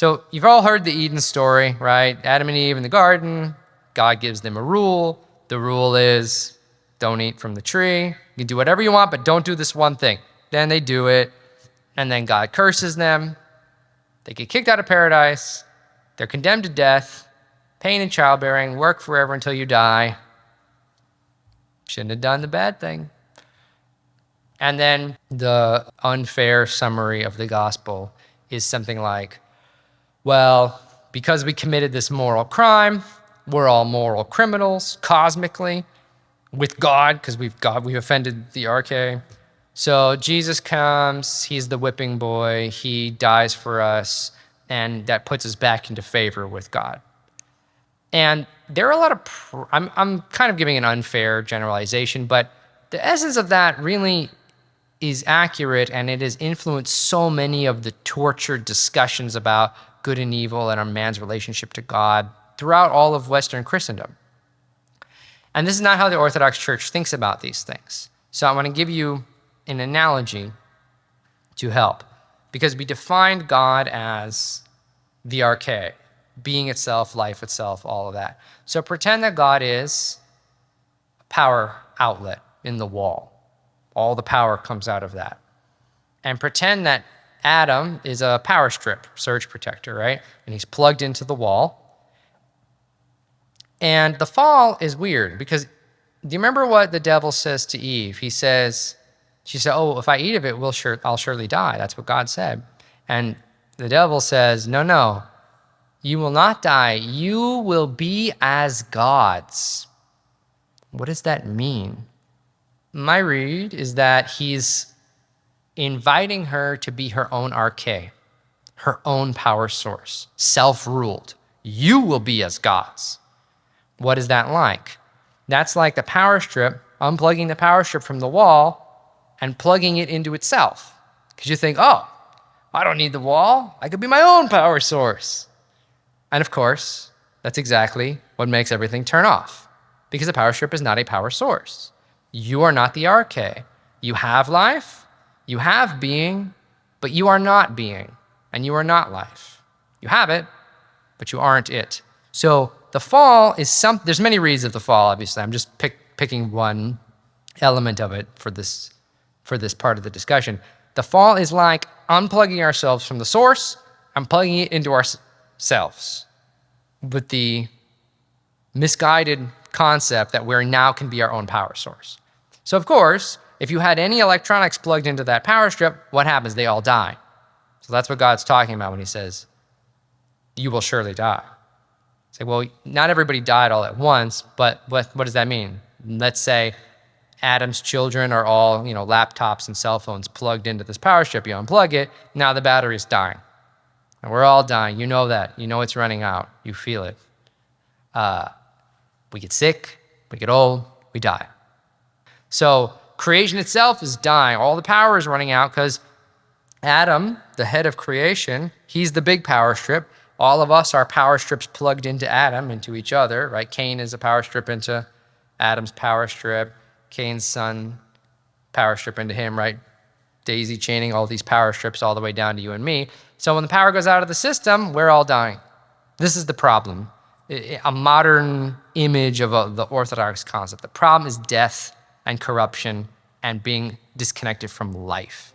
So you've all heard the Eden story, right? Adam and Eve in the garden. God gives them a rule. The rule is don't eat from the tree. You can do whatever you want, but don't do this one thing. Then they do it, and then God curses them. They get kicked out of paradise. They're condemned to death, pain in childbearing, work forever until you die. Shouldn't have done the bad thing. And then the unfair summary of the gospel is something like, well, because we committed this moral crime, we're all moral criminals, cosmically, with God, because we've offended the arche. So Jesus comes, he's the whipping boy, he dies for us, and that puts us back into favor with God. And there are a lot of, I'm kind of giving an unfair generalization, but the essence of that really is accurate, and it has influenced so many of the tortured discussions about good and evil and a man's relationship to God throughout all of Western Christendom. And this is not how the Orthodox Church thinks about these things. So I want to give you an analogy to help, because we defined God as the arche, being itself, life itself, all of that. So pretend that God is a power outlet in the wall. All the power comes out of that. And pretend that Adam is a Powerstrip, surge protector, right? And he's plugged into the wall. And the fall is weird because do you remember what the devil says to Eve? She said, oh, if I eat of it, I'll surely die. That's what God said. And the devil says, no, you will not die. You will be as gods. What does that mean? My read is that he's inviting her to be her own arche, her own power source, self-ruled. You will be as gods. What is that like? That's like the Powerstrip, unplugging the Powerstrip from the wall and plugging it into itself. Because you think, oh, I don't need the wall. I could be my own power source. And of course, that's exactly what makes everything turn off, because the Powerstrip is not a power source. You are not the arche. You have life, you have being, but you are not being, and you are not life. You have it, but you aren't it. So the fall is there's many reasons of the fall, obviously. I'm just picking one element of it for this part of the discussion. The fall is like unplugging ourselves from the source and plugging it into ourselves with the misguided concept that we now can be our own power source. So of course, if you had any electronics plugged into that Powerstrip, what happens? They all die. So that's what God's talking about when he says, you will surely die. Say, well, not everybody died all at once, but what does that mean? Let's say Adam's children are all, laptops and cell phones plugged into this Powerstrip. You unplug it, now the battery's dying. And we're all dying. You know that. You know it's running out. You feel it. We get sick, we get old, we die. So creation itself is dying. All the power is running out because Adam, the head of creation, he's the big Powerstrip. All of us are Powerstrips plugged into Adam, into each other, right? Cain is a Powerstrip into Adam's Powerstrip. Cain's son, Powerstrip into him, right? Daisy chaining all these Powerstrips all the way down to you and me. So when the power goes out of the system, we're all dying. This is the problem. A modern image of the Orthodox concept. The problem is death and corruption and being disconnected from life.